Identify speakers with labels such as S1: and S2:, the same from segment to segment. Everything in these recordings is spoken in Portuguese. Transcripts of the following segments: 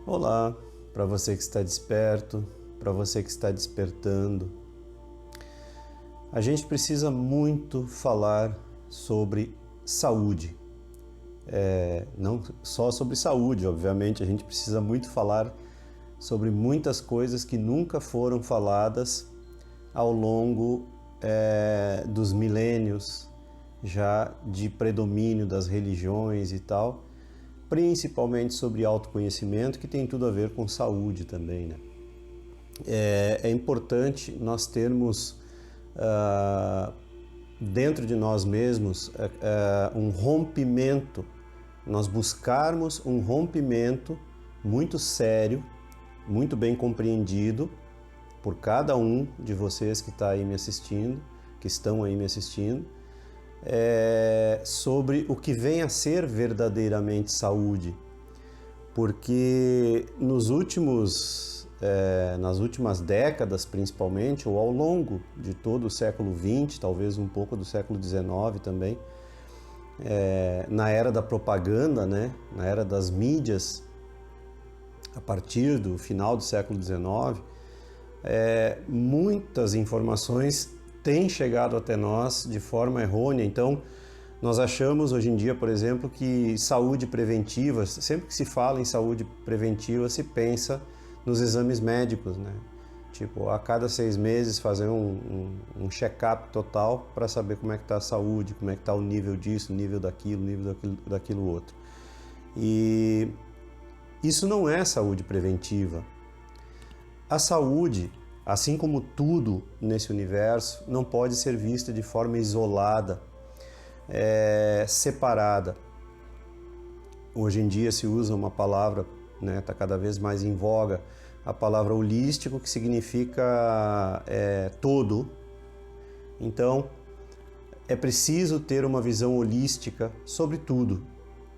S1: Olá, para você que está desperto, para você que está despertando. A gente precisa muito falar sobre saúde. Não só sobre saúde, obviamente, a gente precisa muito falar sobre muitas coisas que nunca foram faladas ao longo dos milênios já de predomínio das religiões e tal, principalmente sobre autoconhecimento, que tem tudo a ver com saúde também, né? É importante nós termos dentro de nós mesmos um rompimento, nós buscarmos um rompimento muito sério, muito bem compreendido por cada um de vocês que está aí me assistindo, que estão aí me assistindo, sobre o que vem a ser verdadeiramente saúde. Porque nas últimas décadas, principalmente, ou ao longo de todo o século XX, talvez um pouco do século XIX também, na era da propaganda, né, na era das mídias, a partir do final do século XIX, muitas informações têm chegado até nós de forma errônea. Então, nós achamos hoje em dia, por exemplo, que saúde preventiva, sempre que se fala em saúde preventiva, se pensa nos exames médicos, né? Tipo, a cada 6 meses fazer um check-up total para saber como é que está a saúde, como é que está o nível disso, o nível daquilo outro. E isso não é saúde preventiva. A saúde, assim como tudo nesse universo, não pode ser vista de forma isolada, separada. Hoje em dia se usa uma palavra, né, está cada vez mais em voga, a palavra holístico, que significa todo. Então, é preciso ter uma visão holística sobre tudo,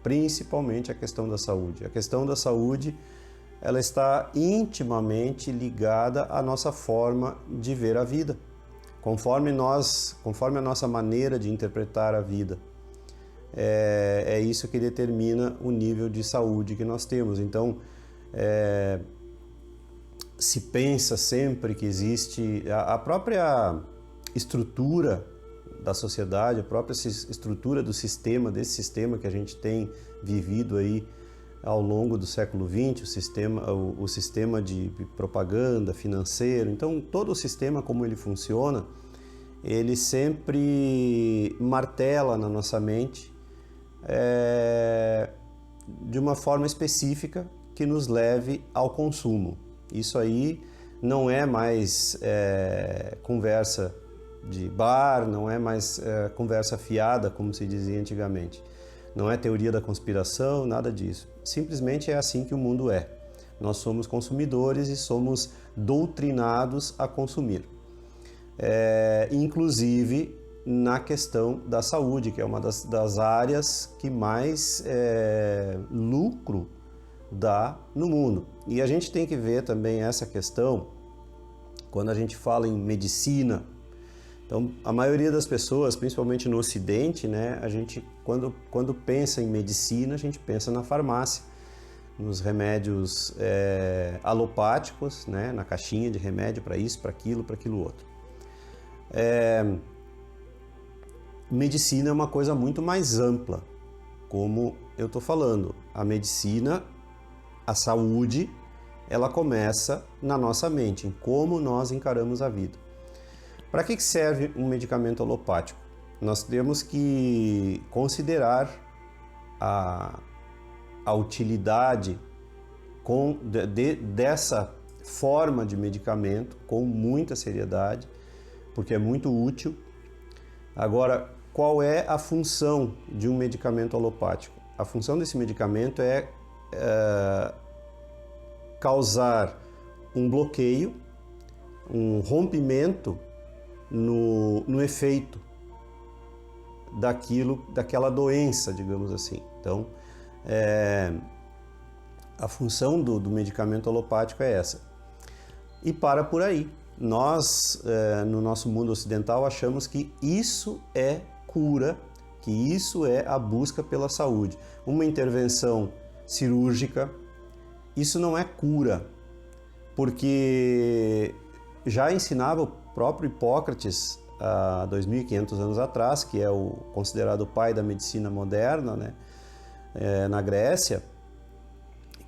S1: principalmente a questão da saúde. A questão da saúde, ela está intimamente ligada à nossa forma de ver a vida, conforme a nossa maneira de interpretar a vida. É isso que determina o nível de saúde que nós temos. Então, se pensa sempre que existe a própria estrutura da sociedade, a própria estrutura do sistema, desse sistema que a gente tem vivido aí ao longo do século XX, o sistema de propaganda financeiro. Então, todo o sistema, como ele funciona, ele sempre martela na nossa mente de uma forma específica que nos leve ao consumo. Isso aí não é mais conversa de bar, não é mais conversa fiada, como se dizia antigamente. Não é teoria da conspiração, nada disso. Simplesmente é assim que o mundo é. Nós somos consumidores e somos doutrinados a consumir. Inclusive na questão da saúde, que é uma das áreas que mais lucro dá no mundo. E a gente tem que ver também essa questão quando a gente fala em medicina. Então, a maioria das pessoas, principalmente no Ocidente, né, a gente, quando pensa em medicina, a gente pensa na farmácia, nos remédios alopáticos, né, na caixinha de remédio para isso, para aquilo outro. Medicina é uma coisa muito mais ampla, como eu estou falando. A medicina, a saúde, ela começa na nossa mente, em como nós encaramos a vida. Para que serve um medicamento alopático? Nós temos que considerar a utilidade dessa forma de medicamento com muita seriedade, porque é muito útil. Agora, qual é a função de um medicamento alopático? A função desse medicamento é causar um bloqueio, um rompimento no efeito daquela doença, digamos assim. Então, a função do medicamento alopático é essa. E para por aí. Nós, no nosso mundo ocidental, achamos que isso é cura, que isso é a busca pela saúde. Uma intervenção cirúrgica, isso não é cura, porque já ensinava o próprio Hipócrates há 2.500 anos atrás, que é o considerado o pai da medicina moderna, né, na Grécia,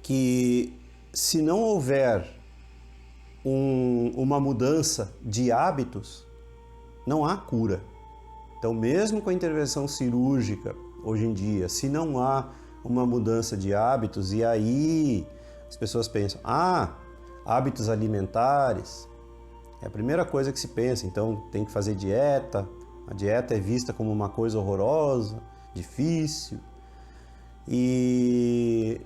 S1: que se não houver uma mudança de hábitos, não há cura. Então, mesmo com a intervenção cirúrgica, hoje em dia, se não há uma mudança de hábitos, e aí as pessoas pensam, hábitos alimentares, é a primeira coisa que se pensa, então tem que fazer dieta, a dieta é vista como uma coisa horrorosa, difícil, e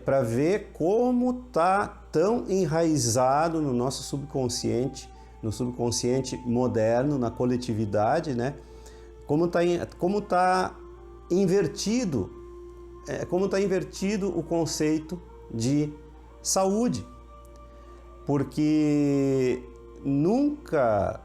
S1: para ver como está tão enraizado no nosso subconsciente, no subconsciente moderno, na coletividade, né? Como está invertido, o conceito de saúde, porque nunca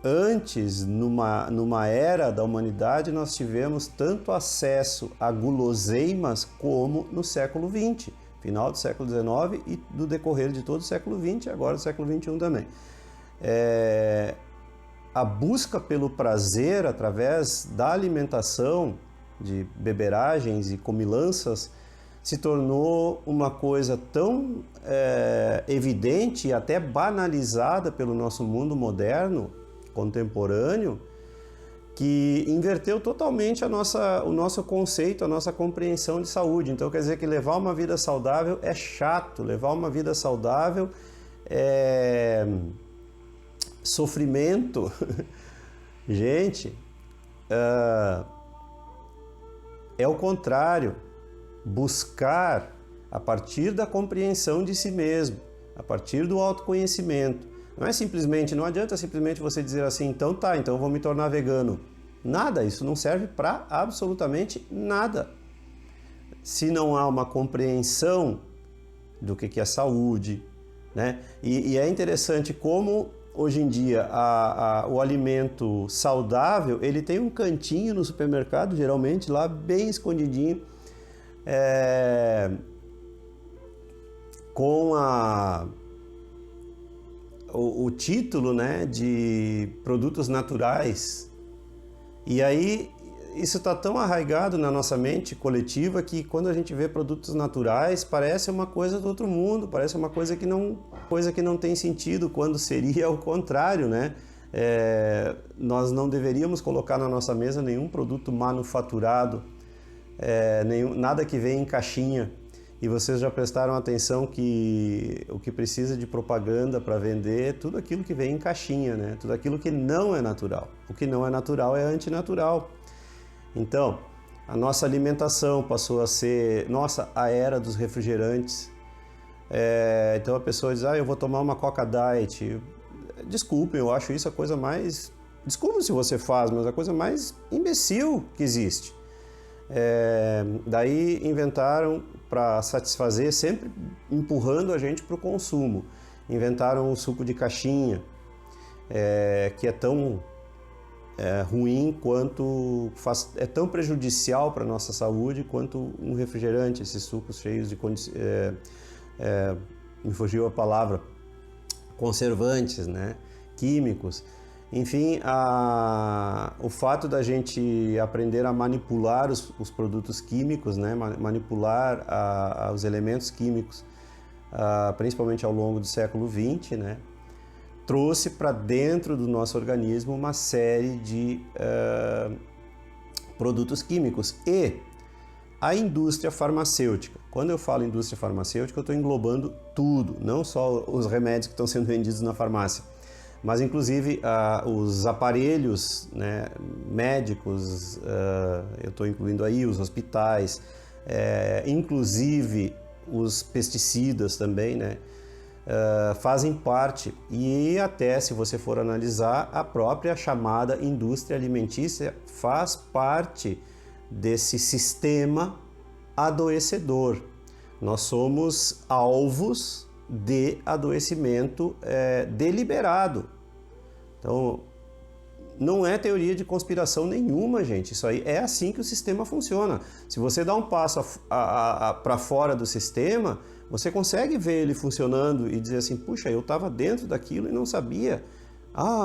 S1: antes, numa era da humanidade, nós tivemos tanto acesso a guloseimas como no século XX, final do século XIX e do decorrer de todo o século XX, agora do século XXI também. A busca pelo prazer através da alimentação, de beberagens e comilanças, se tornou uma coisa tão evidente e até banalizada pelo nosso mundo moderno, contemporâneo, que inverteu totalmente o nosso conceito, a nossa compreensão de saúde. Então, quer dizer que levar uma vida saudável é chato, levar uma vida saudável é sofrimento. Gente, é o contrário. Buscar a partir da compreensão de si mesmo, a partir do autoconhecimento. Não adianta simplesmente você dizer assim, então eu vou me tornar vegano. Nada, isso não serve para absolutamente nada. Se não há uma compreensão do que é saúde, né? E é interessante como hoje em dia o alimento saudável, ele tem um cantinho no supermercado, geralmente lá bem escondidinho, com o título, né, de produtos naturais. E aí isso está tão arraigado na nossa mente coletiva que quando a gente vê produtos naturais parece uma coisa do outro mundo, parece uma coisa que não tem sentido, quando seria o contrário, né? Nós não deveríamos colocar na nossa mesa nenhum produto manufaturado, nada que vem em caixinha. E vocês já prestaram atenção que o que precisa de propaganda para vender é tudo aquilo que vem em caixinha, né? Tudo aquilo que não é natural. O que não é natural é antinatural. Então, a nossa alimentação passou a ser, a era dos refrigerantes. Então a pessoa diz, eu vou tomar uma Coca Diet. Desculpem, eu acho isso a coisa mais... Desculpe se você faz, mas a coisa mais imbecil que existe. Daí inventaram, para satisfazer, sempre empurrando a gente para o consumo, inventaram o suco de caixinha, que é tão ruim quanto é tão prejudicial para a nossa saúde quanto um refrigerante, esses sucos cheios de me fugiu a palavra, conservantes, né, químicos. Enfim, o fato da gente aprender a manipular os produtos químicos, né, manipular os elementos químicos, principalmente ao longo do século XX, né, trouxe para dentro do nosso organismo uma série de produtos químicos. E a indústria farmacêutica, quando eu falo indústria farmacêutica, eu estou englobando tudo, não só os remédios que estão sendo vendidos na farmácia, mas inclusive os aparelhos, né, médicos, eu estou incluindo aí os hospitais, inclusive os pesticidas também, né, fazem parte, e até se você for analisar, a própria chamada indústria alimentícia faz parte desse sistema adoecedor. Nós somos alvos de adoecimento deliberado. Então, Não é teoria de conspiração nenhuma, gente. Isso aí é assim que o sistema funciona. Se você dá um passo para fora do sistema, você consegue ver ele funcionando e dizer assim, puxa, eu estava dentro daquilo e não sabia.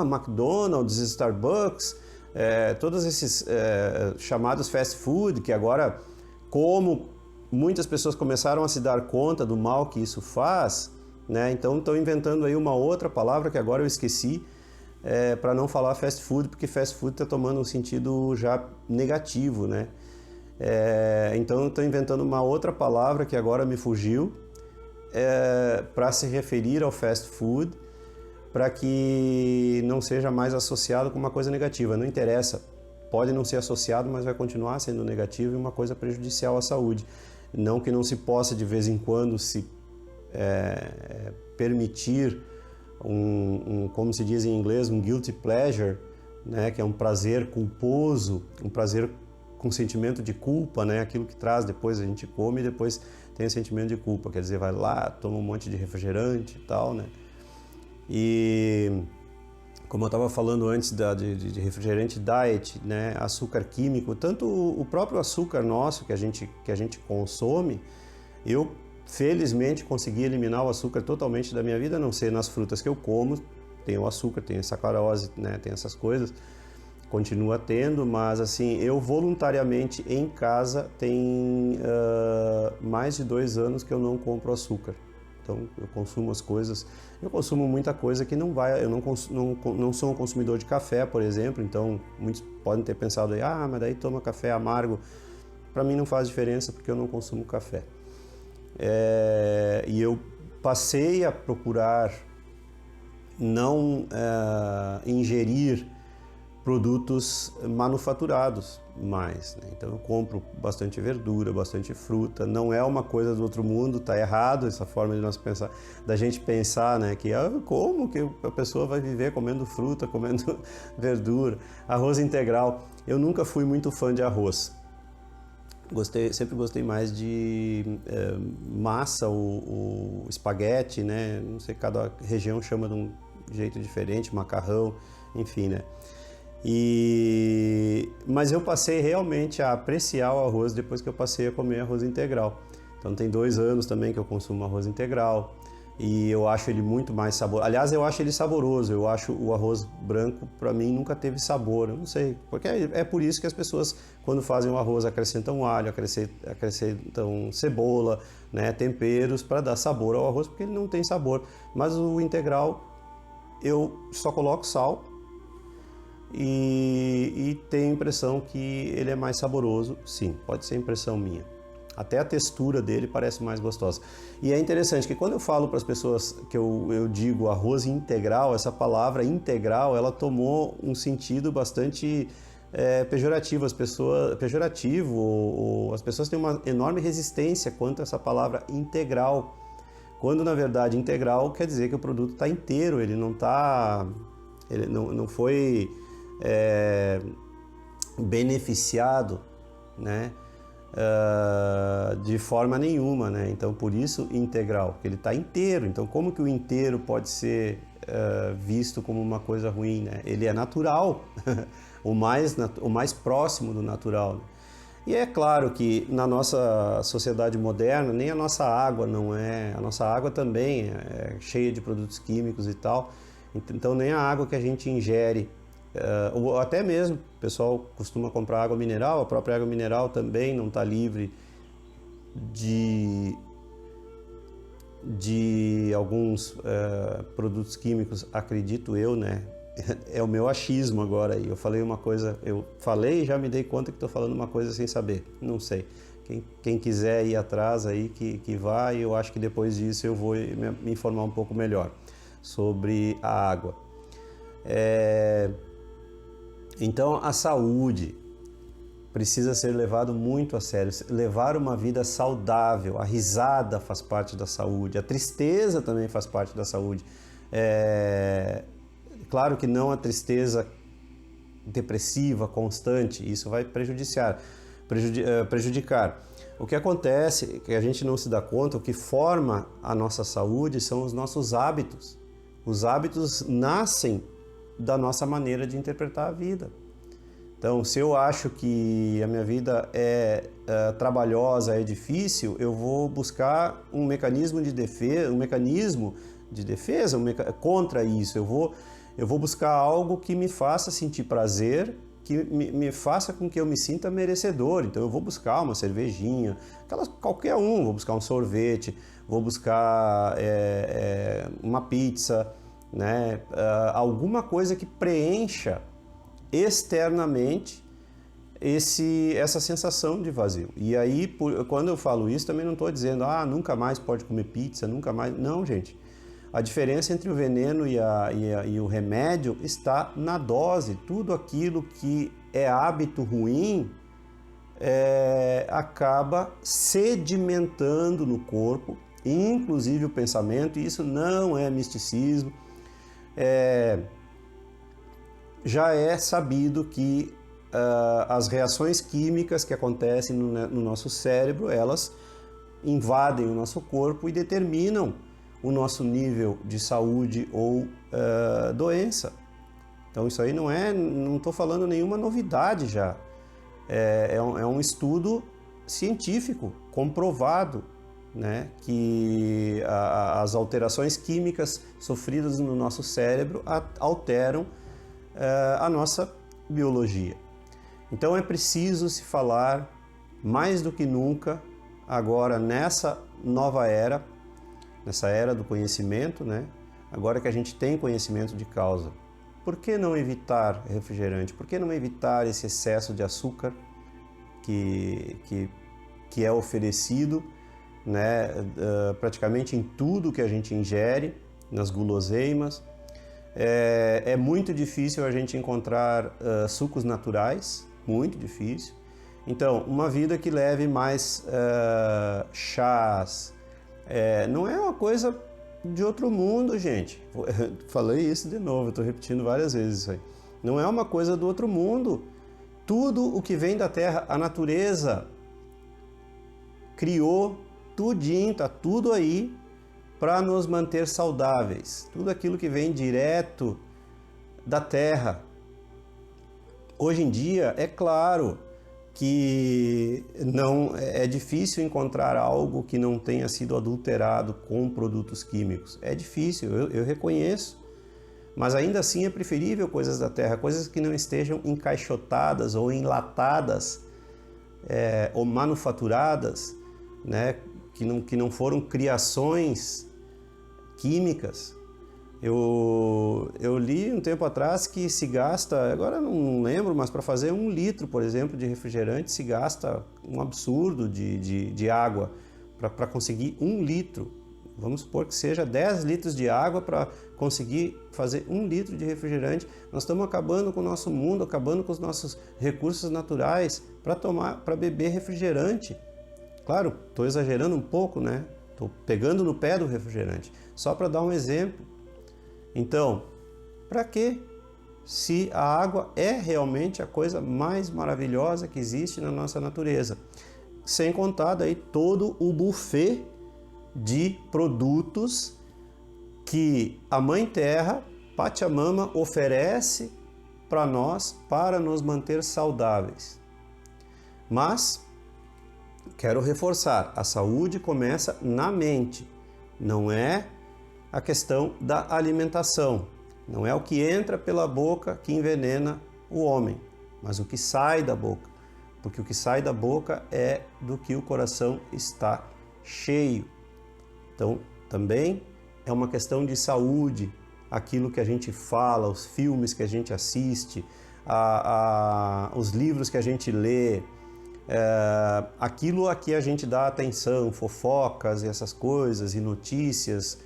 S1: McDonald's, Starbucks, todos esses chamados fast food, que agora, como muitas pessoas começaram a se dar conta do mal que isso faz, né? Então estão inventando aí uma outra palavra que agora eu esqueci, para não falar fast food, porque fast food está tomando um sentido já negativo, né? Então estou inventando uma outra palavra que agora me fugiu, para se referir ao fast food, para que não seja mais associado com uma coisa negativa. Não interessa, pode não ser associado, mas vai continuar sendo negativo e uma coisa prejudicial à saúde. Não que não se possa de vez em quando se permitir como se diz em inglês, um guilty pleasure, né, que é um prazer culposo, um prazer com sentimento de culpa, né, aquilo que traz depois a gente come e depois tem o sentimento de culpa, quer dizer, vai lá, toma um monte de refrigerante e tal, né. E como eu estava falando antes de refrigerante diet, né, açúcar químico, tanto o próprio açúcar nosso que a gente consome, eu felizmente consegui eliminar o açúcar totalmente da minha vida, a não ser nas frutas que eu como, tem o açúcar, tem a sacarose, né, tem essas coisas, continua tendo, mas assim, eu voluntariamente em casa tem mais de 2 anos que eu não compro açúcar. Então eu consumo as coisas, eu consumo muita coisa que não vai, eu não sou um consumidor de café, por exemplo, então muitos podem ter pensado aí, mas daí toma café amargo. Para mim não faz diferença porque eu não consumo café. E eu passei a procurar não ingerir produtos manufaturados mais, né? Então eu compro bastante verdura, bastante fruta. Não é uma coisa do outro mundo, tá errado essa forma de nós pensar, da gente pensar, né, que como que a pessoa vai viver comendo fruta, comendo verdura, arroz integral. Eu nunca fui muito fã de arroz. Sempre gostei mais de massa, o espaguete, né? Não sei, cada região chama de um jeito diferente, macarrão, enfim, né? Mas eu passei realmente a apreciar o arroz depois que eu passei a comer arroz integral. Então tem 2 anos também que eu consumo arroz integral e eu acho ele muito mais saboroso. Aliás, eu acho ele saboroso, eu acho o arroz branco, para mim, nunca teve sabor, eu não sei, porque é por isso que as pessoas, quando fazem o arroz, acrescentam alho, acrescentam cebola, né, temperos para dar sabor ao arroz, porque ele não tem sabor. Mas o integral, eu só coloco sal e tenho a impressão que ele é mais saboroso, sim, pode ser impressão minha. Até a textura dele parece mais gostosa. E é interessante que quando eu falo para as pessoas que eu digo arroz integral, essa palavra integral, ela tomou um sentido bastante pejorativo. As pessoas têm uma enorme resistência quanto a essa palavra integral. Quando na verdade integral quer dizer que o produto está inteiro, ele não foi beneficiado, né? De forma nenhuma, né? Então por isso integral, porque ele está inteiro. Então como que o inteiro pode ser visto como uma coisa ruim, né? Ele é natural, o mais próximo do natural, né? E é claro que na nossa sociedade moderna nem a nossa água a nossa água também é cheia de produtos químicos e tal. Então nem a água que a gente ingere, ou até mesmo, o pessoal costuma comprar água mineral, a própria água mineral também não está livre de alguns produtos químicos, acredito eu, né? É o meu achismo agora. Eu falei uma coisa, e já me dei conta que estou falando uma coisa sem saber, não sei. Quem quiser ir atrás aí, que vá, e eu acho que depois disso eu vou me informar um pouco melhor sobre a água. Então a saúde precisa ser levado muito a sério, levar uma vida saudável. A risada faz parte da saúde, a tristeza também faz parte da saúde. Claro que não a tristeza depressiva, constante, isso vai prejudicar. O que acontece, que a gente não se dá conta, o que forma a nossa saúde são os nossos hábitos. Os hábitos nascem da nossa maneira de interpretar a vida. Então, se eu acho que a minha vida é trabalhosa, é difícil, eu vou buscar um mecanismo de defesa, contra isso. Eu vou buscar algo que me faça sentir prazer, que me faça com que eu me sinta merecedor. Então, eu vou buscar uma cervejinha, qualquer um, vou buscar um sorvete, vou buscar uma pizza, né? Alguma coisa que preencha externamente essa sensação de vazio. E aí, quando eu falo isso, também não estou dizendo, nunca mais pode comer pizza, nunca mais... Não, gente. A diferença entre o veneno e o remédio está na dose. Tudo aquilo que é hábito ruim acaba sedimentando no corpo, inclusive o pensamento, e isso não é misticismo. Já é sabido que as reações químicas que acontecem no nosso cérebro, elas invadem o nosso corpo e determinam o nosso nível de saúde ou doença. Então isso aí não estou falando nenhuma novidade já. É um estudo científico, comprovado, né, que as alterações químicas sofridas no nosso cérebro alteram a nossa biologia. Então é preciso se falar mais do que nunca agora nessa nova era, nessa era do conhecimento, né? Agora que a gente tem conhecimento de causa. Por que não evitar refrigerante? Por que não evitar esse excesso de açúcar que é oferecido, né, praticamente em tudo que a gente ingere, nas guloseimas? É muito difícil a gente encontrar sucos naturais, muito difícil. Então, uma vida que leve mais chás, não é uma coisa de outro mundo, gente. Falei isso de novo, estou repetindo várias vezes isso aí. Não é uma coisa do outro mundo. Tudo o que vem da terra, a natureza criou tudinho, tá tudo aí para nos manter saudáveis. Tudo aquilo que vem direto da terra. Hoje em dia, é claro que não é difícil encontrar algo que não tenha sido adulterado com produtos químicos. É difícil, eu reconheço. Mas ainda assim é preferível coisas da terra, coisas que não estejam encaixotadas ou enlatadas ou manufaturadas, né? Que não foram criações químicas. Eu li um tempo atrás que se gasta, agora não lembro, mas para fazer 1 litro, por exemplo, de refrigerante se gasta um absurdo de água para conseguir 1 litro. Vamos supor que seja 10 litros de água para conseguir fazer 1 litro de refrigerante. Nós estamos acabando com o nosso mundo, acabando com os nossos recursos naturais para beber refrigerante. Claro, estou exagerando um pouco, né? Estou pegando no pé do refrigerante, só para dar um exemplo. Então, para quê? Se a água é realmente a coisa mais maravilhosa que existe na nossa natureza. Sem contar daí todo o buffet de produtos que a Mãe Terra, Pachamama, oferece para nós para nos manter saudáveis. Mas quero reforçar, a saúde começa na mente, não é a questão da alimentação, não é o que entra pela boca que envenena o homem, mas o que sai da boca, porque o que sai da boca é do que o coração está cheio. Então, também é uma questão de saúde, aquilo que a gente fala, os filmes que a gente assiste, os livros que a gente lê, aquilo a que a gente dá atenção, fofocas e essas coisas, e notícias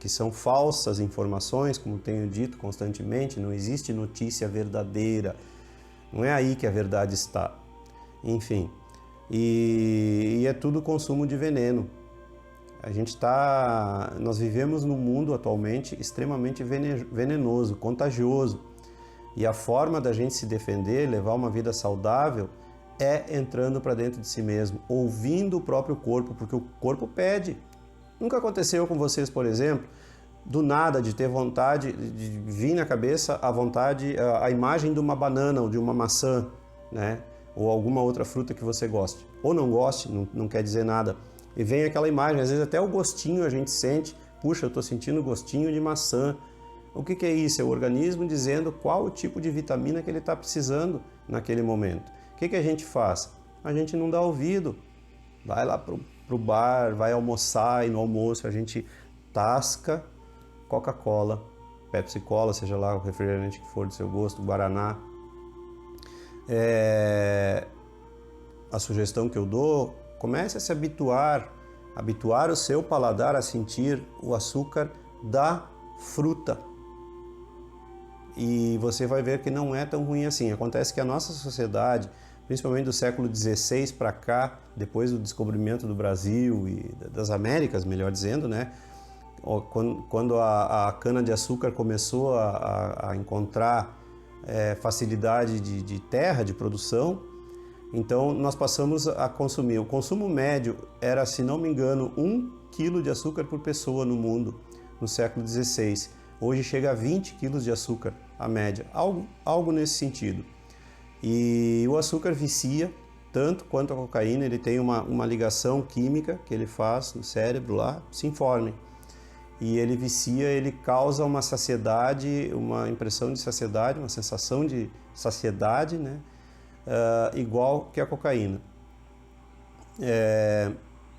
S1: que são falsas informações, como tenho dito constantemente, não existe notícia verdadeira, não é aí que a verdade está. Enfim, e é tudo consumo de veneno. Nós vivemos num mundo atualmente extremamente venenoso, contagioso, e a forma da gente se defender, levar uma vida saudável, é entrando para dentro de si mesmo, ouvindo o próprio corpo, porque o corpo pede. Nunca aconteceu com vocês, por exemplo, do nada, de ter vontade, de vir na cabeça a imagem de uma banana ou de uma maçã, né? Ou alguma outra fruta que você goste. Ou não goste, não quer dizer nada. E vem aquela imagem, às vezes até o gostinho a gente sente, puxa, eu estou sentindo gostinho de maçã. O que é isso? É o organismo dizendo qual o tipo de vitamina que ele está precisando naquele momento. O que a gente faz? A gente não dá ouvido. Vai lá pro bar, vai almoçar e no almoço a gente tasca Coca-Cola, Pepsi-Cola, seja lá o refrigerante que for do seu gosto, Guaraná. A sugestão que eu dou, comece a se habituar o seu paladar a sentir o açúcar da fruta. E você vai ver que não é tão ruim assim. Acontece que a nossa sociedade, principalmente do século XVI para cá, depois do descobrimento do Brasil e das Américas, melhor dizendo, né? Quando a cana-de-açúcar começou a encontrar facilidade de terra, de produção, então nós passamos a consumir. O consumo médio era, se não me engano, 1 quilo de açúcar por pessoa no mundo, no século XVI. Hoje chega a 20 quilos de açúcar, a média, algo nesse sentido. E o açúcar vicia, tanto quanto a cocaína, ele tem uma ligação química que ele faz no cérebro lá, Synphorm. E ele vicia, ele causa uma saciedade, uma impressão de saciedade, uma sensação de saciedade, né? Igual que a cocaína.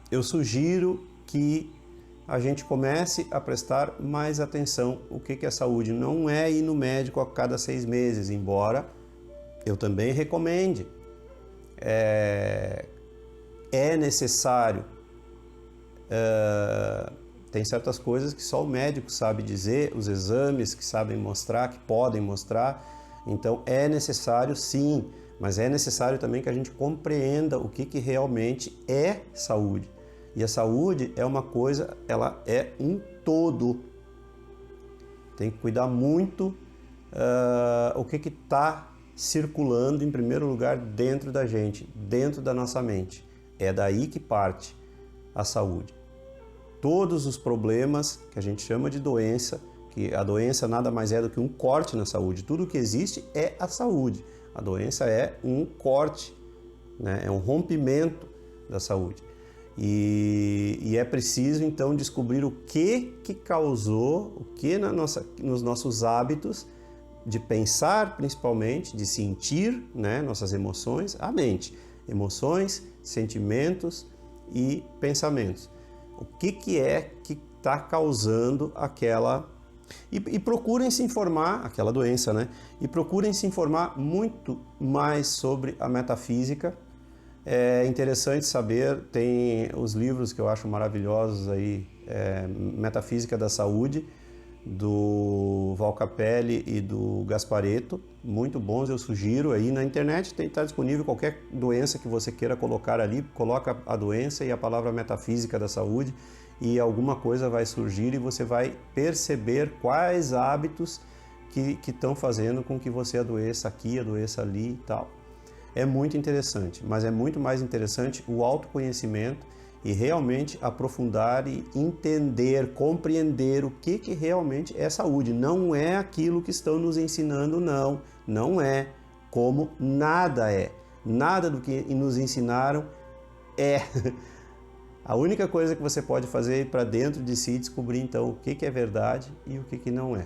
S1: Eu sugiro que a gente comece a prestar mais atenção. O que é saúde? Não é ir no médico a cada 6 meses, embora eu também recomende. É necessário. Tem certas coisas que só o médico sabe dizer, os exames que sabem mostrar, que podem mostrar. Então é necessário sim, mas é necessário também que a gente compreenda o que realmente é saúde. E a saúde é uma coisa, ela é um todo. Tem que cuidar muito o que está circulando, em primeiro lugar, dentro da gente, dentro da nossa mente. É daí que parte a saúde. Todos os problemas que a gente chama de doença, que a doença nada mais é do que um corte na saúde. Tudo que existe é a saúde. A doença é um corte, né? É um rompimento da saúde. E é preciso então descobrir o que causou, o que nos nossos hábitos de pensar, principalmente, de sentir, né, nossas emoções, a mente. Emoções, sentimentos e pensamentos. O que é que está causando aquela... E procurem se informar, aquela doença, né? E procurem se informar muito mais sobre a metafísica. É interessante saber, tem os livros que eu acho maravilhosos aí, Metafísica da Saúde, do Val Capelli e do Gasparetto, muito bons, eu sugiro aí na internet, está disponível qualquer doença que você queira colocar ali, coloca a doença e a palavra metafísica da saúde e alguma coisa vai surgir e você vai perceber quais hábitos que estão fazendo com que você adoeça aqui, adoeça ali e tal. É muito interessante, mas é muito mais interessante o autoconhecimento e realmente aprofundar e entender, compreender o que realmente é saúde. Não é aquilo que estão nos ensinando, não é, como nada é. Nada do que nos ensinaram é. A única coisa que você pode fazer é ir para dentro de si e descobrir então o que é verdade e o que não é.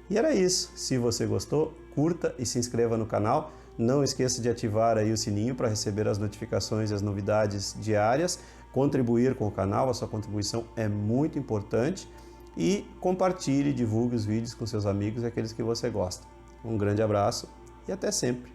S1: E era isso. Se você gostou, curta e se inscreva no canal. Não esqueça de ativar aí o sininho para receber as notificações e as novidades diárias, contribuir com o canal, a sua contribuição é muito importante e compartilhe e divulgue os vídeos com seus amigos e aqueles que você gosta. Um grande abraço e até sempre!